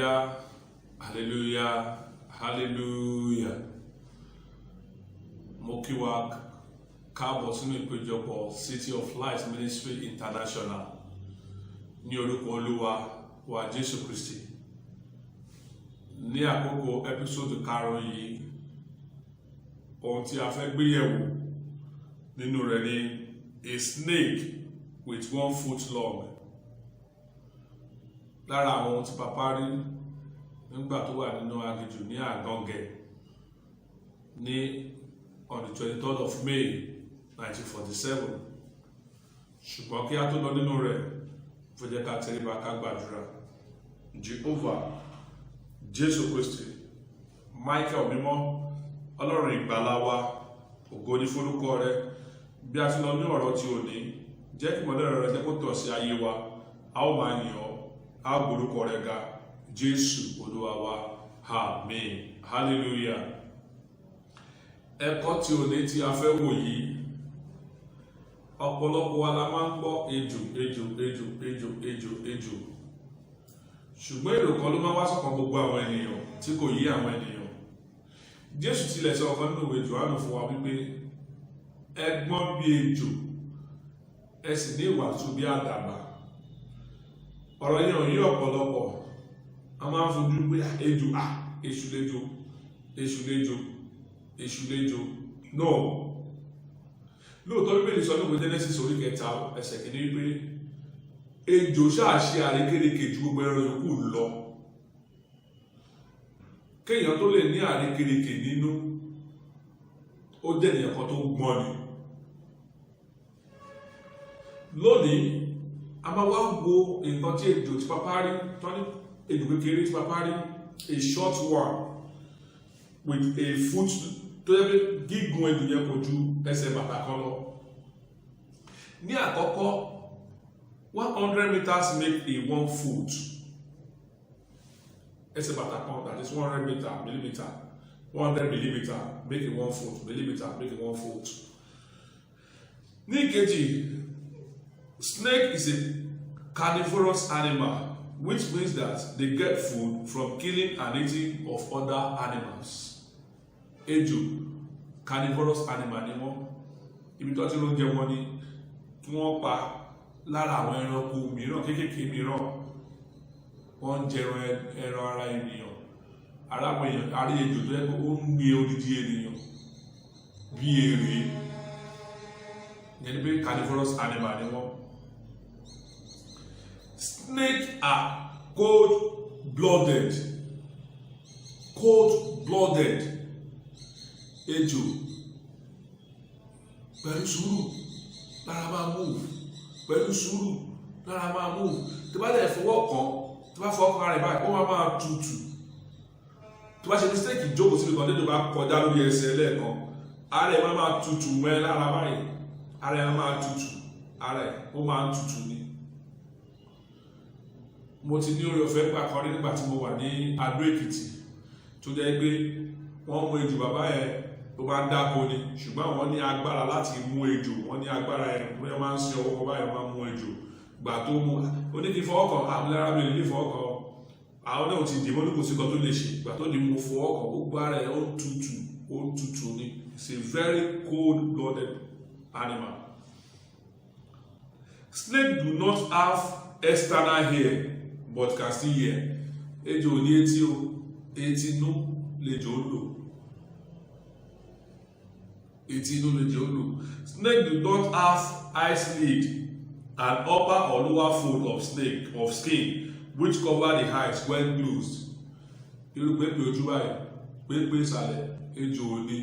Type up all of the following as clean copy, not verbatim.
Hallelujah, hallelujah, hallelujah. Mo kí wa káàbọ̀ sínú ìpéjọpọ̀ City of Light Ministry International ní orúkọ Olúwa wa Jésù Kristi. Ní àkókò episode karùn-ún yìí, ohun tí a fẹ́ gbé yẹ̀wò nínú rẹ̀ ni a snake with 1 foot long. Lára àwọn ohun tí Papa rí nígbà tó wà nínú aginjù ní Àgàngẹ̀ ní on the 23rd of May 1947. Ṣùgbọ́n kí a tó lọ nínú rẹ̀, fẹ́ jẹ́ ká tẹríba ká gbàdúrà. Jehovah, Jésù Kristi, Michael mímọ́, Ọlọ́run ìgbàlà wa, ògo ni forúkọ rẹ. Bí a ti lọ ní ọ̀rọ̀ tí ò ní, jẹ́ kí ìmọ́lẹ̀ rẹ jẹ́ kó tọ̀ sí ayé wa, a ó máa yìn ọ́, a ó gbórúkọ rẹ ga. Jésù Olúwa wa, àmín, hallelujah. Ẹ̀kọ́ tí ò ní tí a fẹ́ wò yìí, ọ̀pọ̀lọpọ̀ wa la máa ń gbọ́ ejò. Ṣùgbọ́n èrò kan ló máa wá sọ́kàn gbogbo àwọn ènìyàn tí kò yí àwọn ènìyàn. Jésù tilẹ̀ sọ ọ̀kan nínú ìwé Jòhánù fún wa wípé ẹ gbọ́n bí ejò, ẹ sì ní ìwà tútù bí àdàbà. Ọ̀rọ̀ yẹn ò yí ọ̀pọ̀lọpọ̀. A máa ń fojú pé ejò, èṣù léjò. No. Lóòótọ́ Bíbélì sọ ní ìwé Genesis orí 3 ẹsẹ̀ kìíní wípé ejò ṣáà ṣe àrékérekè ju gbogbo ẹran yòókù lọ. Kéèyàn tó lè ní àrékérekè nínú, ó jẹ́ ènìyàn kan tó gbọ́n ni. Lónìí, a máa wá wo nǹkan tí ejò tí Papa rí, tó ní ejò kékeré tí Papa rí, a short one with a foot, tó yẹ pé gígùn ejò yẹn kò ju ẹsẹ̀ bàtà kan lọ. Ní àkọ́kọ́, 100 meters make a 1 foot. Ẹsẹ̀ bàtà kan, that is 100 millimeter. 100 millimeter make a 1 foot. Millimeter make a 1 foot. Ní ìkejì, snake is a carnivorous animal, which means that they get food from killing and eating of other animals. Ejò, carnivorous animal ni wọ́n. Ibi tó ti ló jẹ wọ́n ni tí wọ́n pa lára àwọn ẹranko mìíràn kéékèèké mìíràn. Wọ́n ń jẹ ẹran ara ènìyàn. Ara àwọn èèyàn, àrí ejò tó yẹ kó ó ń gbé odidi ènìyàn bí èrè. Ìyẹn ni pé carnivorous animal ni wọ́n. Snakes are cold-blooded. Ejò pẹ̀lú sùúrù lára máa move, pẹ̀lú sùúrù lára máa move. Tí bá lè fọwọ́ kan, tí bá fọwọ́ kan rẹ̀ báyìí, ó máa tutù. Tí bá ṣe mistake ìjókòó sí ìkan dédé bá kọjá lórí ẹsẹ̀ lẹ́ẹ̀kan, ara ẹ̀ máa tutù mọ́ lára báyìí, ara ẹ̀ máa tutù, ara ẹ̀ ó máa tutù ni. Mo ti ní orí ọ̀fẹ́ gbà kan rí nígbà tí mo wà ní Adó Èkìtì, tó jẹ́ pé wọ́n mú ejò bàbá ẹ̀ tó bá ń dáko ni, ṣùgbọ́n wọ́n ní agbára láti mú ejò, wọ́n ní agbára ẹ̀ wọ́n máa ń sin ọwọ́ báyìí, wọ́n máa ń mú ejò. Gbà tó mú oníkì fọwọ́ kan, àwọn lára mi lè fọwọ́ kan, àwọn náà ti dìbò ní kò sí kan tó lè ṣe. Gbà tó di mo fọwọ́ kan, ó gbára ẹ̀ ó tutù ni. It's a very cold-blooded animal. Snake do not have external hair but can still hear. Ejò ò ní etí o, etí inú lejò ń lò. Snake do not have eyelid, an upper or lower fold of skin which cover the eyes when closed. Irú pépé ojú báyìí, pépé ìsàlẹ̀, ejò ò ní.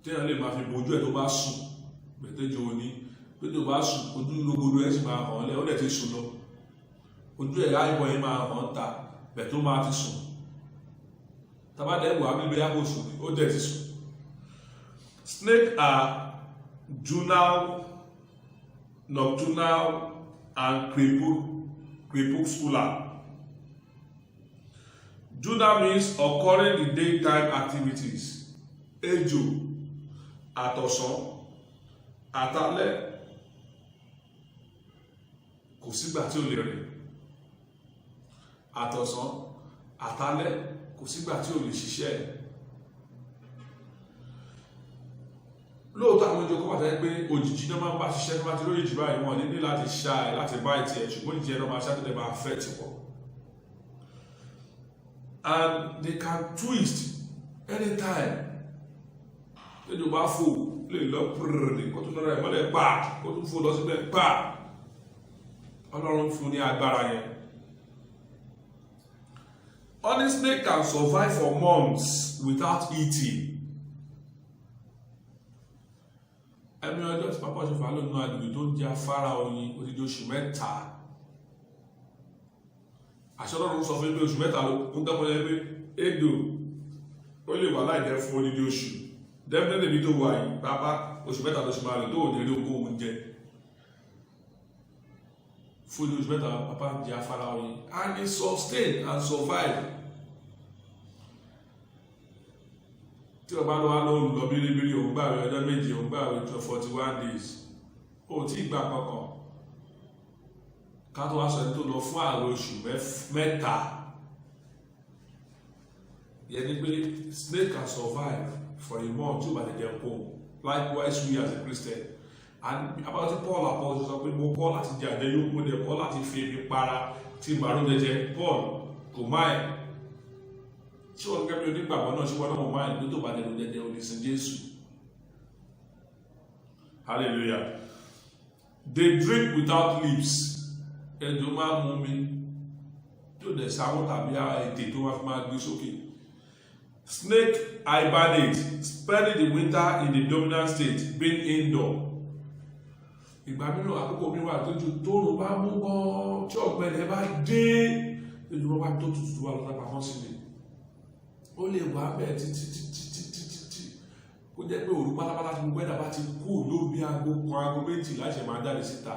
Téèyàn lè máa fi bojú ẹ̀ tó bá sùn, bẹ̀tẹ̀ ejò ò ní. Pé tó bá sùn, ojú lógodo ẹ̀ sì máa hàn lẹ́, ó dẹ̀ ti sùn lọ. Ojú ẹ̀ láìpọ̀ yẹn máa hàn ta, bẹ̀ tó máa ti sùn. Tabadẹ́ wà bíbí yàgò sùn ni, ó dẹ̀ ti sùn. Snakes are diurnal, nocturnal, and crepuscular. Diurnal means occurring in daytime activities. Ejò, àtọ̀sán, àtàlẹ́, kò sígbà tí ó lè rìn. àtọ̀sán àtàlẹ́ kò sígbà tí ò lè ṣiṣẹ́. Lóòótọ́ àwọn ìjọba pàtàkì pé òjìji náà máa ń bá ṣiṣẹ́ tó bá ti lórí ìjìbá ìwọ̀n ní láti ṣá ẹ̀ láti bá ìtì ẹ̀, ṣùgbọ́n ìjẹ́ náà máa ṣàtúndẹ̀ máa fẹ́ ti pọ̀. And they can twist anytime. Lẹ́jọ́ bá fò lè lọ pèrèrè kó tún lọ́rọ̀ ẹ̀ mọ́lẹ̀ pa kó tún fò lọ síbẹ̀ pa. Ọlọ́run fún ní agbára yẹn. Honey snake can survive for months without eating. Ẹ̀mí ọjọ́ tí pápá ṣe fà lónìí àdúgbò tó ń jẹ afárá oyin odidi oṣù mẹ́ta. Àṣẹ Ọlọ́run sọ fún pé oṣù mẹ́ta ló ń tọ́pọ̀ yẹn pé égbò ó lè wà láìjẹ́ fún odidi oṣù. Definitely bí tó wà yìí pápá oṣù mẹ́ta ló ṣe máa lò tó ò ní rí ogún oúnjẹ. Fún odidi oṣù mẹ́ta pápá ń jẹ afárá oyin and he sustain and survive. Tí ọba lọ́wọ́ lọ́wọ́ lọ bíríbírí òun gbà rẹ̀ ọjọ́ méje òun gbà rẹ̀ 41 days ó tí ìgbà kankan ká tó wá sọ ẹni tó lọ fún ààrẹ oṣù mẹ́ta. Yẹn ni pé snake can survive for a month tí ó bá lè jẹun kó. Likewise we as a Christian and about the Paul apostol sọ pé mo kọ́ láti jẹ àjẹyó mo dẹ̀ kọ́ láti fi ebi para tí màrún jẹjẹ Paul kò máa tí wọ́n gẹ́gẹ́ bí onígbàgbọ́ náà ṣe wọ́n náà máa ń gbé tó bá lẹ́nu jẹjẹ olùsìn Jésù. Hallelujah. They drink without lips. Ẹjọ́ máa mú mi tí ó dẹ̀ sáwọ́ tàbí ètè tó wá fi máa gbé sókè. Snake hibernate, spending the winter in the dominant state, being indoor. Ìgbà mìíràn àkókò mi wà tójú tóòrùn bá mú gan tí ọ̀gbẹ́lẹ̀ bá dé ẹjọ́ bá wà tó tutù wà lọ́nà pàmò sílẹ̀. Ó lè wà bẹ́ẹ̀ títí kó jẹ́ pé òru pátápátá tí gbogbo ẹ̀dá bá ti kú lórí aago méjì láti máa jáde síta.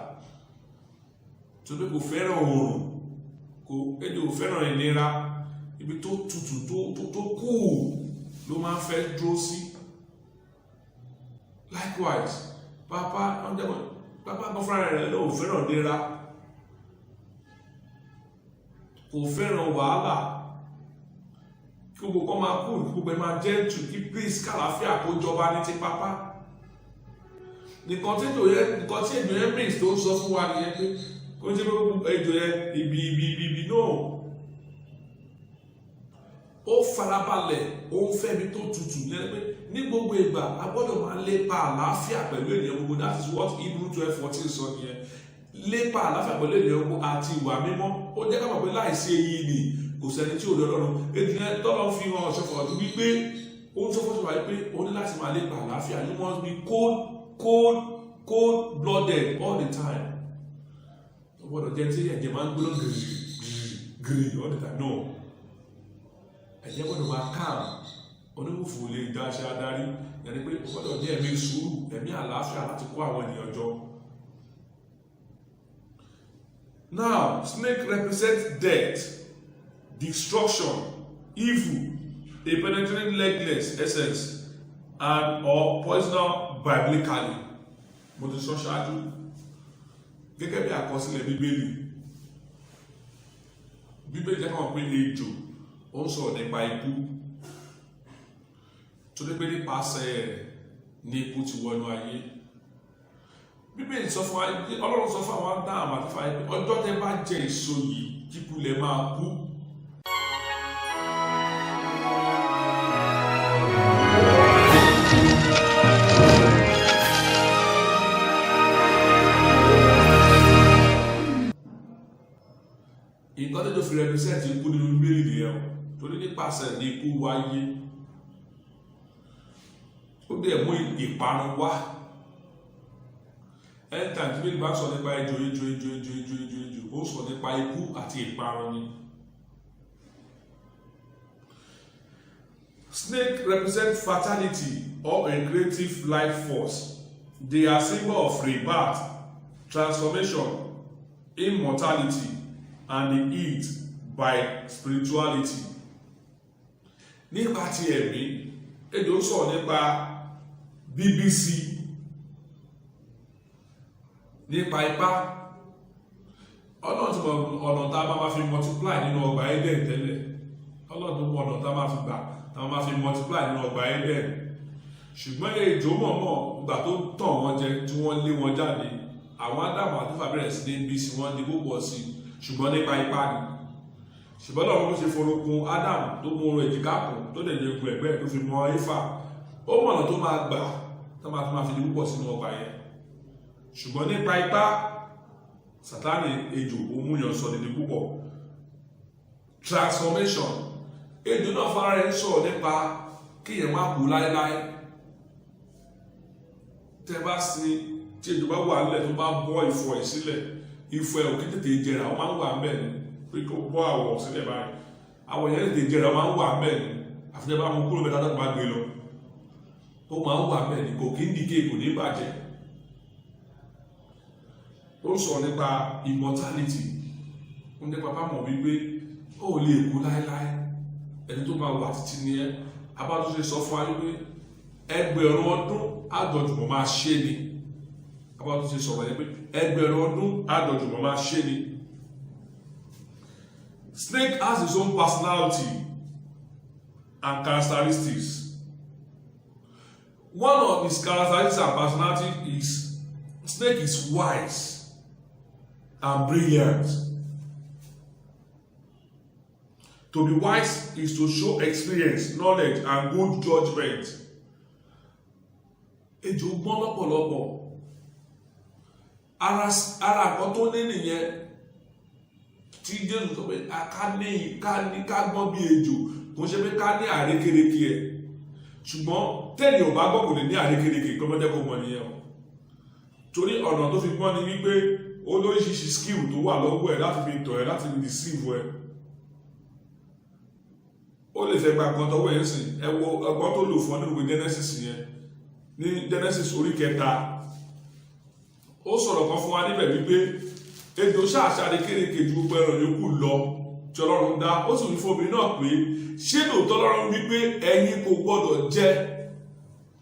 Tó pé kò fẹ́ràn oòrùn èdè ò fẹ́ràn ìnira ibi tó tutù tó kú ló máa ń fẹ́ dúró sí. Likewise pápá kan fúnra rẹ̀ ló fẹ́ràn ìnira kò fẹ́ràn wàhálà kí gbogbo kan máa kú gbogbo ẹ máa jẹ́ tù kí peace kàlàáfíà kó jọba ní ti pápá. Nǹkan tí èdò yẹn brings tó ń sọ fún wa nìyẹn pé kó jẹ́ pé èdò yẹn ibi náà ó farabalẹ̀ ó ń fẹ́ mi tó tutù lẹ́nu pé ní gbogbo ìgbà a gbọ́dọ̀ máa lépa àlàáfíà pẹ̀lú ènìyàn gbogbo. That is what Hebrew 12:14 sọ nìyẹn. Lépa àlàáfíà pẹ̀lú ènìyàn gbogbo àti ìwà mímọ́. Ó jẹ́ ká mọ̀ pé láìsí èyí ni kò sẹ́ni tí ò rí Ọlọ́run. Ènìyàn tọ́lọ́ fi hàn ọ̀ṣọ́fọ̀ ọdún wípé ó ń sọ́fọ́ sọ́fọ́ wípé ó ní láti máa lépa àlàáfíà. You must be cold blooded all the time. Ó gbọ́dọ̀ jẹ́ tí ẹ̀jẹ̀ máa ń gbóná gírí all the time. No. Ẹ̀jẹ̀ gbọ́dọ̀ máa calm. Oníwòfò lè dá aṣẹ adarí. Yẹni pé ó gbọ́dọ̀ jẹ́ ẹ̀mí sùúrù, ẹ̀mí àlàáfíà láti kó àwọn ènìyàn jọ. Now, snake represents death, destruction, evil, a penetrating legless essence, and or poisonous biblically. Mo ti sọ ṣáájú gẹ́gẹ́ bí àkọsílẹ̀ Bíbélì. Bíbélì jẹ́ káwọn pé ejò ó ń sọ̀rọ̀ nípa ikú. Tó dé pé nípasẹ̀ rẹ̀ ní ikú ti wọnú ayé. Bíbélì sọ fún wa, Ọlọ́run sọ fún àwọn Ádámù àti Éfà pé ọjọ́ tẹ́ bá jẹ èso yìí kíkú lẹ máa kú. Nǹkan tó fi represent ikú nínú Bíbélì nìyẹn torí nípasẹ̀ ní ikú wáyé. Ó dẹ̀ mú ìparun wá. Anytime tí Bíbélì bá sọ nípa ejò ó sọ nípa ikú àti ìparun ni. Snake represent fatality or a creative life force. They are symbol of rebirth, transformation, immortality, and the heat by spirituality. Nípa ti ẹ̀mí, ejò sọ nípa BBC, nípa ipá. ọlọ́run ti mọ ọ̀nà tá a máa fi multiply nínú ọgbà Eden tẹ́lẹ̀, ọlọ́run tó mọ ọ̀nà tá a máa fi gbà tá a máa fi multiply nínú ọgbà Eden. Ṣùgbọ́n ejò mọ̀ọ́mọ̀ ìgbà tó tàn wọ́n jẹ tí wọ́n lé wọn jáde, àwọn Ádámù àti Éfà bẹ̀rẹ̀ sí ní bí sí wọ́n di púpọ̀ sí, ṣùgbọ́n nípa ipá ni. Ṣùgbọ́n lọ́wọ́ ló ṣe forokun Ádámù tó mú orun èjìká kùn tó lè lè gun ẹ̀gbẹ́ tó fi mọ Éfà, ó mọ̀nà tó máa gbà tó máa fi di púpọ̀ sínú ọgbà yẹn. Ṣùgbọ́n nípa ipá Sátánì ejò òmùyàn sọ di púpọ̀. Transformation, ejò náà fara rẹ̀ ń sọ̀rọ̀ nípa kíyàn má kú láéláé. Tẹ́ bá sí tí ejò bá wà nílẹ̀ tó bá bọ́ ìfọ̀ ẹ̀ sílẹ̀, ìfọ̀ ẹ̀ ò kí tètè jẹrà, ó máa ń wà ń bẹ̀ ni pé kó bọ́ àwọ̀ sílẹ̀ báyìí, àwọ̀ yẹn tètè jẹrà, ó máa ń wà ń bẹ̀ ni àfihàn bá mú kúrò mẹ́ta tó bá gbé lọ, ó máa ń wà ń bẹ̀ ni kò kí ń dìke, kò ní bàjẹ́. Ó sọ nípa immortality, ó nípa bá mọ̀ wípé ó lè kú láéláé, ẹni tó máa wà títí ni ẹ́. Abátúnṣe sọ fún ayé pé ẹgbẹ̀rún ọdún àjọjùmọ̀ máa ṣe ni. Abátúnṣe sọ̀rọ̀ yẹn pé ẹgbẹ̀rún ọdún àjọjùmọ̀ máa ṣe ni. Snake has his own personality and characteristics. One of his characteristics and personality is snake is wise and brilliant. To be wise is to show experience, knowledge, and good judgment. Ejò gbọ́n lọ́pọ̀lọpọ̀. Ara nǹkan tó ní nìyẹn tí Jésù sọ pé ká gbọ́n bí ejò, kò ṣe pé ká ní àrékérekè ẹ̀. Ṣùgbọ́n tẹ́lẹ̀ ò bá gbọ́ kò lè ní àrékérekè kọ́ mọ́jẹ́ kó mọ̀ nìyẹn o. Torí ọ̀nà tó fi gbọ́n ni wípé ó lóríṣiríṣi skill tó wà lọ́wọ́ ẹ̀ láti fi tọ̀ ẹ́, láti fi deceive ẹ̀. Ó lè fẹ́ gba nǹkan tọwọ́ ẹ̀ ń sìn, ẹ wo ọgbọ́n tó lò fún ọ nínú Genesis yẹn, ní Genesis orí 3. Ó sọ̀rọ̀ kan fún wa níbẹ̀ wípé ejò ṣàṣàrí kéréke ju gbogbo ẹran yòókù lọ tí Ọlọ́run dá. Ó sì wí fún obìnrin náà pé ṣé lóòótọ́ Ọlọ́run wípé ẹ̀yin kò gbọ́dọ̀ jẹ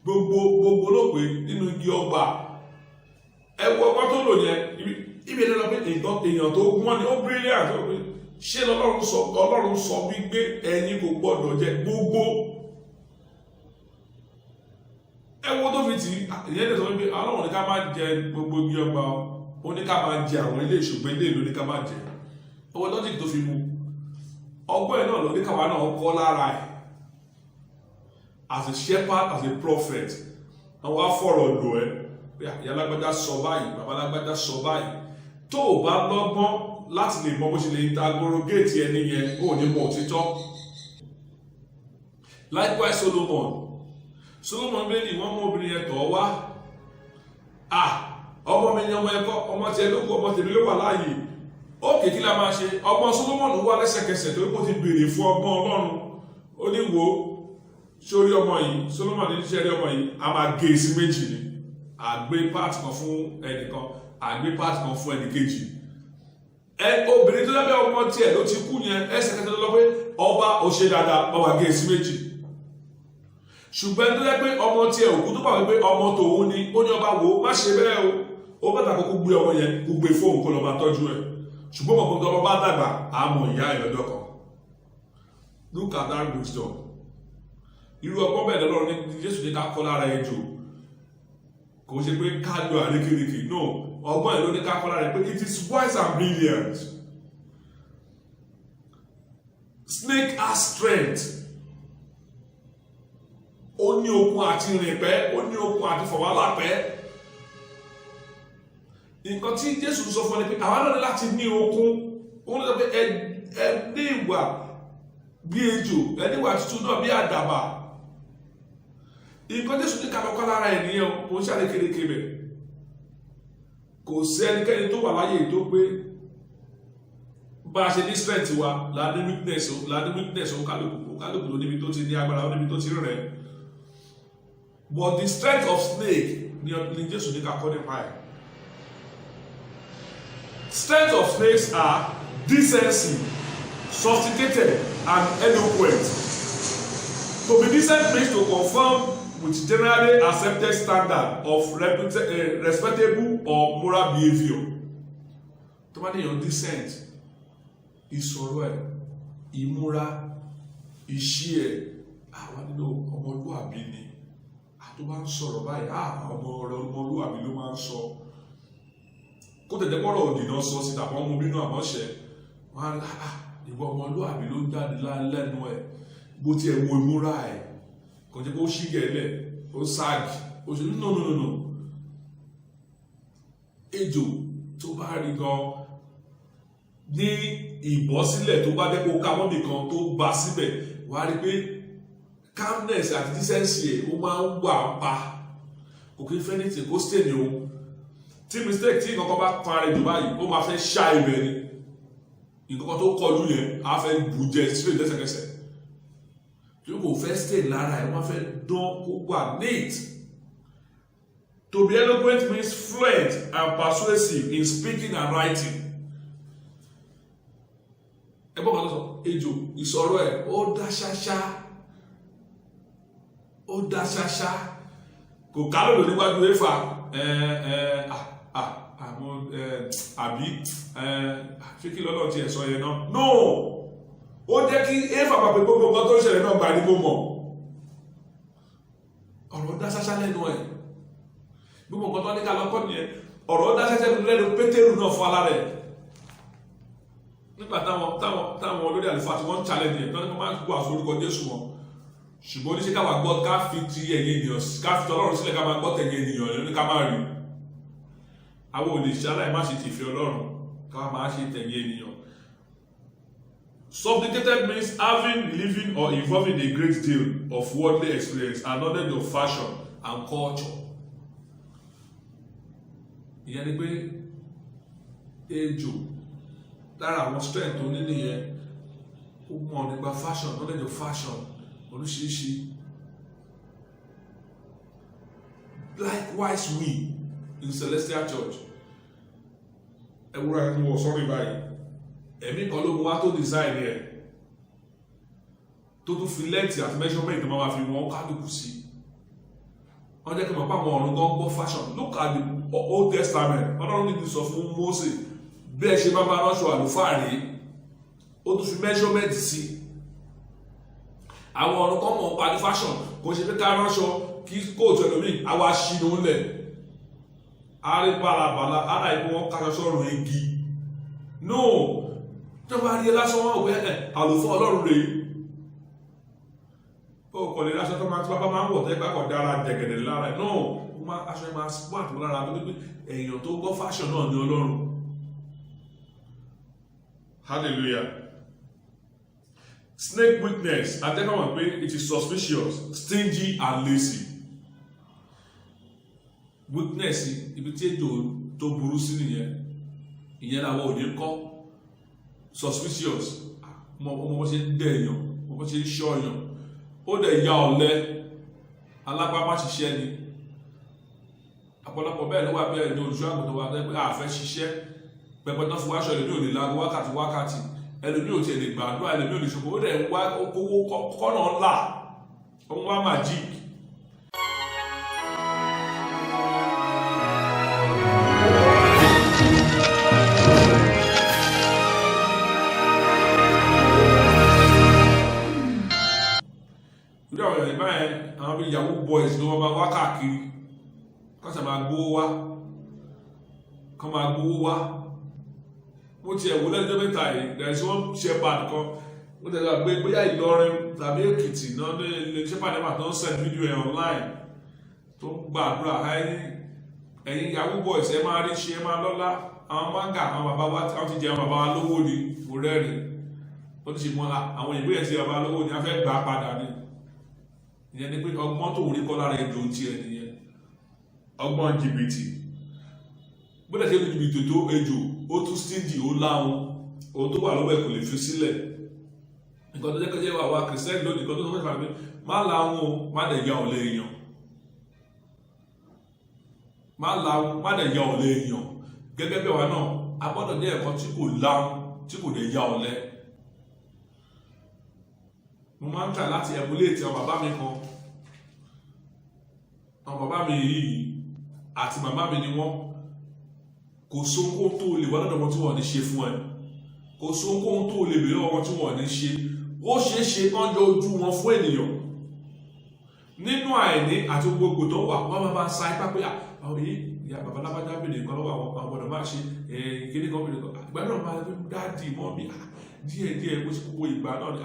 gbogbo ló pé nínú igi ọgbà. Ẹ wo ọgbọ́n tó lò yẹn, ibi ẹni lọ pé èèyàn tó gbọ́n ni ó brilliant, ó pé ṣé Ọlọ́run sọ wípé ẹ̀yin kò gbọ́dọ̀ jẹ gbogbo. Ẹ wo tó fi tì í, ìyẹn lè sọ wípé Ọlọ́run ní ká má jẹ gbogbo igi ọgbà, ó ní ká máa jẹ àwọn ilé ìṣògbọ́n ilé ìlú ní ká má jẹ. Owó lọ́jìkì tó fi mú ọgbọ́n ẹ̀ náà ló ní káwa náà kọ́ lára ẹ̀. As a shepherd, as a prophet, àwọn afọ̀rọ̀ lò ẹ́ pé ìyá alágbádá sọ báyìí, bàbá alágbádá sọ báyìí. Tó o bá lọ́gbọ́n láti lè mọ bó ṣe lè interrogate ẹni yẹn, ó ní mọ òtítọ́. Likewise Solomon bẹ́ẹ̀ ni wọ́n mú obìnrin yẹn tọ̀ wá. Ọmọ mi ni ọmọ ẹ̀kọ́, ọmọ tiẹ̀ ló kú, ọmọ tèmi ló wà láàyè. Ó kìkì la máa ṣe, ọgbọ́n Solomon wá lẹ́sẹ̀kẹsẹ̀ torí kó ti béèrè fún ọgbọ́n Ọlọ́run. Ó ní wo sórí ọmọ yìí, Solomon ní ṣẹ́rí ọmọ yìí, a máa gé sí méjì ni. Àgbé part kan fún ẹnìkan, àgbé part kan fún ẹnìkejì. Obìnrin tó lábẹ́ ọmọ tiẹ̀ ló ti kú yẹn, ẹsẹ̀kẹsẹ̀ lọ pé ọba ò ṣe dáadáa, ọba gé sí méjì. Ṣùgbọ́n tó yẹ pé ọmọ tiẹ̀ òkú tó bá wípé ọmọ tòun ni, ó ní ọba wo má ṣe bẹ́ẹ̀ o, ó bàtà kó gbé ọmọ yẹn kó gbé fóun kó lọ máa tọ́jú ẹ̀. Ṣùgbọ́n ọmọ tó bá dàgbà àmọ́ ìyá ẹ̀ lọ́dọ̀ kan. Look at that wisdom. Irú ọgbọ́n bẹ́ẹ̀ lọ́rọ̀ ní Jésù ní ká kọ́ lára ejò, kò ṣe pé ká lo àrékérekè, no, ọgbọ́n ẹ̀ ló ní ká kọ́ lára ẹ̀ pé it is wise and brilliant. Snake has strength. Ó ní okun àti rìn pẹ́, ó ní okun àti fọwọ́lá pẹ́. Nǹkan tí Jésù sọ fún ọ ni pé àwa náà ní láti ní okun. Ó ní sọ pé ẹ ní ìwà bí ejò, ẹ ní ìwà tútù náà bí àdàbà. Nǹkan Jésù ní kálọ́kọ́ lára ènìyàn kò ń ṣàlékérekè rẹ̀. Kò sí ẹnikẹ́ni tó wà láyé tó pé bá a ṣe ní strength wa la ní weakness ó kálukú ló níbi tó ti ní agbára, ó níbi tó ti rẹ̀. But the strength of snake ni Jésù ní ká kọ́ nípa ẹ̀. Strength of snakes are decency, sophisticated, and eloquent. To be decent means to conform with generally accepted standard of respectable or moral behavior. Tó bá níyàn decent, ìsọ̀rọ̀ ẹ̀, ìmúra, ìṣe ẹ̀, àwa nínú ọmọlúwàbí ni. Tó bá ń sọ̀rọ̀ báyìí, ọmọ ọ̀rọ̀ ọmọlúwàbí ló máa ń sọ. Kó tẹ̀tẹ̀ pọ̀rọ̀ òdì náà sọ sí tàbí ọmọ bínú àmọ́ṣẹ́, wọ́n á ìwọ ọmọlúwàbí ló ń jáde lẹ́nu ẹ̀, bó ti ẹ̀ wo ìmúra ẹ̀, kò jẹ́ kó ṣí gẹ̀ẹ́lẹ̀, ó ságì, ó ṣe no. Ejò tó bá rí gan ní ìbọ́sílẹ̀ tó bá jẹ́ kó ká mọ́bì kan tó bá síbẹ̀, wà á rí pé calmness àti decency ẹ̀ ó máa ń wà pa, kò kí n fẹ́ ní tí kó stay ní òun. Tí mistake tí nǹkan bá kan ara ìjọba yìí, ó máa fẹ́ ṣá ibẹ̀ ni nǹkan tó kọjú yẹn á fẹ́ bù jẹ straight lẹ́sẹ̀kẹsẹ̀, tí ó kò fẹ́ stay lára ẹ̀, wọ́n fẹ́ dán kó wà neat. To be eloquent means fluent and persuasive in speaking and writing. Ẹgbọ́n kan tó sọ, ejò ìsọ̀rọ̀ ẹ̀ ó dá ṣáṣá, kò kálòlò níwájú Éfà, àbí ṣé kí lọ́nà tí ẹ̀ sọ yẹn náà? No! Ó jẹ́ kí Éfà pàpẹ gbogbo nǹkan tó ṣẹlẹ̀ náà gbà ní mo mọ̀. Ọ̀rọ̀ dá ṣáṣá lẹ́nu ẹ̀. Gbogbo nǹkan tó ní ká lọ́kọ́ nìyẹn, ọ̀rọ̀ dá ṣáṣá lẹ́nu Pétérù náà fún ara rẹ̀. Nígbà táwọn olórí àlùfáà tí wọ́n ń challenge ẹ̀, tọ́ni wọ́n máa ń gbọ́ àforúkọ Jésù wọn. Ṣùgbọ́n oníṣẹ́ káwà gbọ́ ká fi ti ẹ̀yẹ ènìyàn, ká fi tọ́lọ́run sílẹ̀ ká máa gbọ́ tẹ̀yẹ ènìyàn ní ká máa rí. Àwọn olè ṣáláì má ṣe tìfẹ́ Ọlọ́run, ká máa ṣe tẹ̀yẹ ènìyàn. Sophisticated means having, living or involving a great deal of worldly experience and knowledge of fashion and culture. Ìyẹn ni pé ejò lára àwọn strength tó ní nìyẹn, ó mọ̀ nípa fashion, knowledge of fashion oríṣiríṣi. Likewise we in Celestial Church, ẹwúrẹ́ ẹni wọ̀ sọ́rí báyìí, ẹ̀mí kan ló mú wá tó design ẹ̀, tó tún fi lẹ́ǹtì àti measurement tó máa fi wọ́n kálukú sí. Wọ́n jẹ́ kí mọ̀ pé àwọn ọ̀run kan gbọ́ fashion. Look at the Old Testament. Ọlọ́run ní ti sọ fún Mósè bí ẹ ṣe bá máa ránṣọ àlùfáà rèé, ó tún fi measurement sí. Àwọn ọ̀run kan mọ̀ pa ní fashion, kò ṣe pé ká ránṣọ kí kóòtù ẹlòmíì àwa ṣìnà ńlẹ̀, àárí balabala ara ìpín wọn kájọ sọ́run igi. No, tó bá rí ẹ lásán wọn òwe àlùfáà Ọlọ́run rèé. Ó kọ̀ lè lásán tó máa tí bàbá máa ń wọ̀ tẹ́gbà kọ̀ dára jẹ̀gẹ̀dẹ̀ lára ẹ̀. No, aṣọ ẹ̀ máa smart lára tó wípé èèyàn tó gbọ́ fashion náà ní Ọlọ́run. Hallelujah. Snake weakness, àtẹ́kọ̀ọ́ pé it is suspicious, stingy and lazy. Weakness ibi tí èdò tó burú sí nìyẹn, ìyẹn làwọn òní kọ́. Suspicious, ọmọ bó ṣe ń dẹ̀ èèyàn, ọmọ bó ṣe ń ṣọ́ èèyàn, ó dẹ̀ ya ọ̀lẹ, alápámá ṣiṣẹ́ ni. Ọ̀pọ̀lọpọ̀ bẹ́ẹ̀ ló wà bẹ́ẹ̀ ní olùṣọ́ àgùntàn wa pé àfẹ́ ṣiṣẹ́, pẹpẹ tó fi wáṣọ ẹlòmí ò lè lágo wákàtí, ẹlòmí ò tiẹ̀ lè gbàdúrà, ẹlòmí ò lè ṣòkò, ó dẹ̀ ń wá kówó kọ́nà ńlá, ó ń wá magic. Àwọn bí Yahoo boys ló wọ́n máa wá káàkiri, kọ́sà máa gbówó wá, mo ti ẹ̀wò lẹ́jọ́ mẹ́ta yìí, there is one shepherd kan, mo tẹ̀lé àgbé bóyá Ìlọrin tàbí Èkìtì náà ní ilé shepherd ẹ̀mà tó ń send video ẹ̀ online tó ń gbàdúrà ẹ̀yin Yahoo boys ẹ máa rí ṣe, ẹ máa lọ́lá, àwọn manga àwọn bàbá wa tí wọ́n ti jẹ àwọn bàbá wa lówó ni, mo rẹ́rìn ó ti ṣe mọ́ àwọn ìwé ẹ̀ ti bàbá lówó ni a fẹ́ gbà padà ni. Ìyẹn ni pé ọgbọ́n tó rí kọ́ lára ẹjọ́ ti ẹ̀ nìyẹn, ọgbọ́n jìbìtì. Bódà ṣe jìbìtì tó ejò, ó tún stingy, ó láhun, ohun tó wà lọ́wọ́ ẹ̀ kò lè fi sílẹ̀. Nǹkan tó jẹ́ kẹ́jẹ́ wà wá kìrìsìtẹ́nì lónìí, nǹkan tó sọ fẹ́ má láhun o, má dẹ̀ ya ọ̀lẹ èèyàn. Má láhun, má dẹ̀ ya ọ̀lẹ èèyàn. Gẹ́gẹ́ bí àwa náà, a gbọ́dọ̀ jẹ́ ẹ̀kọ́ tí kò láhun, tí kò dẹ̀ ya ọ̀lẹ. Mo máa ń tà láti emulate àwọn bàbá mi kan. Àwọn bàbá mi yìí àti màmá mi ni wọ́n. kò sóhun tó lè wá lọ́dọ̀ wọn tí wọ́n ní ṣe fún ẹ, kò sóhun tó lè bèèrè lọ́wọ́ wọn tí wọ́n ní ṣe. Ó ṣeé ṣe kán yọ ojú wọn fún ènìyàn nínú àìní àti gbogbo tó wà. Wọ́n máa sa ipá pé àwọn yìí ìyá bàbá lábájá bèrè nǹkan lọ́wọ́ àwọn ọmọdé máa ṣe kíní kan bèrè kan, ìgbà náà máa ń dáàdì mọ́ mi díẹ̀ bó ti kókó ìgbà náà ni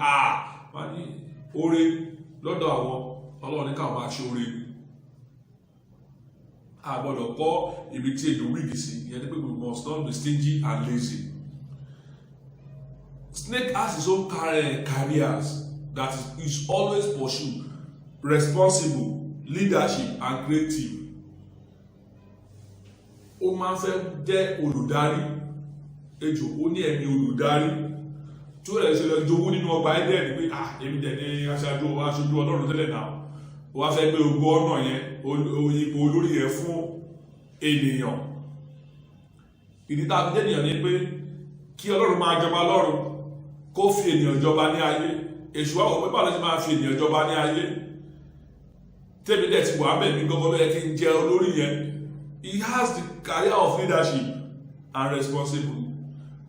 wọ́n ní oore lọ́dọ̀ àwọn Ọlọ́run ní káwọn máa ṣe oore. A gbọ́dọ̀ kọ́ ibi tí èdè wíìgì sí, ìyẹn ní pé we must not be stingy and lazy. Snake has his own careers that is always pursue responsible leadership and creative. Ó máa ń fẹ́ jẹ́ olùdarí. Ejò ó ní ẹ̀mí olùdarí tí ó rẹ̀ ṣe lọ jogún nínú ọgbà Édẹ́nì pé èmi dẹ̀ ní aṣojú Ọlọ́run tẹ́lẹ̀ náà. Ó wá fẹ́ gbé ogun ọ̀nà yẹn ipò olórí yẹn fún ènìyàn. Ìdí tá a fi jẹ́ ènìyàn ni pé kí Ọlọ́run máa jọba lọ́run, kó fi ènìyàn jọba ní ayé. Èṣù wá wò pé báwo ló ti máa fi ènìyàn jọba ní ayé. Tèmi dẹ̀ ti wà bẹ́ẹ̀ ní gbogbo bẹ́ẹ̀ kí n jẹ́ olórí yẹn. He has the career of leadership and responsible.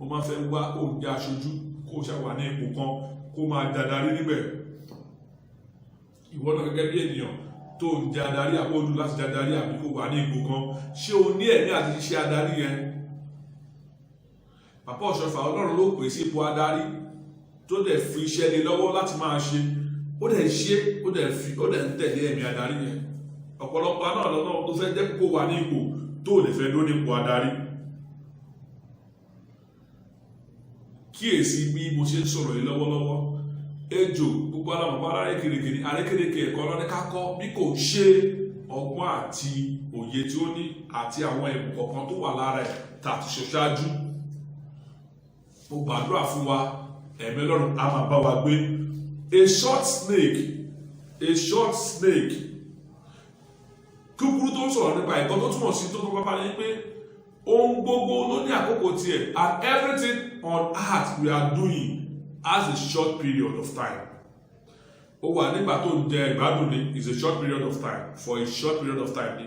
Ó máa fẹ́ wá kó jẹ́ aṣojú, kó ṣàwà ní ipò kan, kó máa dadarí níbẹ̀. Ìwọ náà gẹ́gẹ́ bí ènìyàn tó ń jẹ́ adarí àbójú láti dadarí àbí kó wà ní ipò kan, ṣé o ní ẹ̀mí àti ṣiṣẹ́ adarí yẹn? Pàpá Ọ̀ṣọ́fà Ọlọ́run ló pè sí ipò adarí tó dẹ̀ fi iṣẹ́ lé lọ́wọ́ láti máa ṣe. Ó dẹ̀ ṣe, ó dẹ̀ ń tẹ̀lé ẹ̀mí adarí yẹn. Ọ̀pọ̀lọpọ̀ náà lọ́nà tó fẹ́ jẹ́ kó wà ní ipò tó lè fẹ́ ló ní ipò adarí. Kíyèsí bí mo ṣe ń sọ̀rọ̀ yìí lọ́wọ́lọ́wọ́. Ejò gbogbo alámọ̀pá arékèrèkè ẹ̀kọ́ lọ́ní kákọ́ bí kò ṣe ọgbọ́n àti òye tí ó ní àti àwọn ẹ̀bùn kọ̀ọ̀kan tó wà lára ẹ̀ tàbí ṣoṣáájú. Mo gbàdúrà fún wa, ẹ̀mí Ọlọ́run á máa bá wa gbé. A short snake kúkúrú tó ń sọ̀rọ̀ nípa ẹ̀kọ́ tó túmọ̀ sí tó tó pápá ní pé ohun gbogbo ló ní àkókò tiẹ̀, and everything on earth we are doing has a short period of time. Ó wà nígbà tó ń jẹ ìgbádùn ni is a short period of time, for a short period of time ni.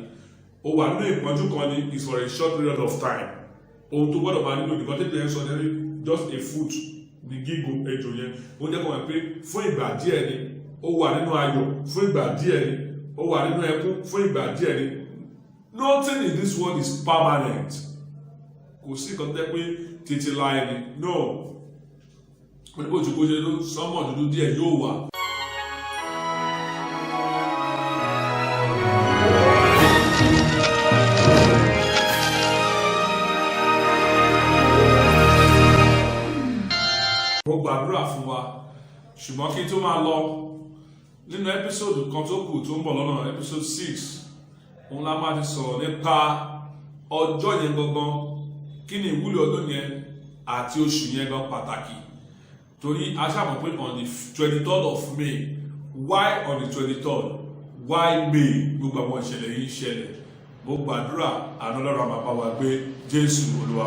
Ó wà nínú ìpọ́njú kan ni is for a short period of time. Ohun tó gbọ́dọ̀ máa nílò nìkan tẹ́tẹ́ sọ ní just a foot ní gígùn ejò yẹn. Ó jẹ́ kó wọ́n pé fún ìgbà díẹ̀ ni. Ó wà nínú ayọ̀ fún ìgbà díẹ̀ ni. Ó wà nínú ẹkún fún ìgbà díẹ̀ ni. Nothing in this world is permanent. Kò sí kan tẹ́ pé títí láì ni. No. Wọ́n ní bó ti kó ṣe ló sánmọ̀ dúdú díẹ̀ yóò wà. Mo gbàdúrà fún wa, ṣùgbọ́n kí n tó máa lọ nínú ẹ́písòdù kan tó kù tó ń bọ̀ lọ́nà ẹ́písòdù 6, òun la máa ti sọ̀rọ̀ nípa ọjọ́ yẹn gangan, kí ni ìwúlò ọdún yẹn àti oṣù yẹn gan pàtàkì. Torí a ṣàmọ̀ pé on the 23rd of May, why on the 23rd, why May, gbogbo àwọn ìṣẹ̀lẹ̀ yìí ṣẹlẹ̀. Mo gbàdúrà àná Ọlọ́run á máa bá wa gbé. Jésù Olúwa.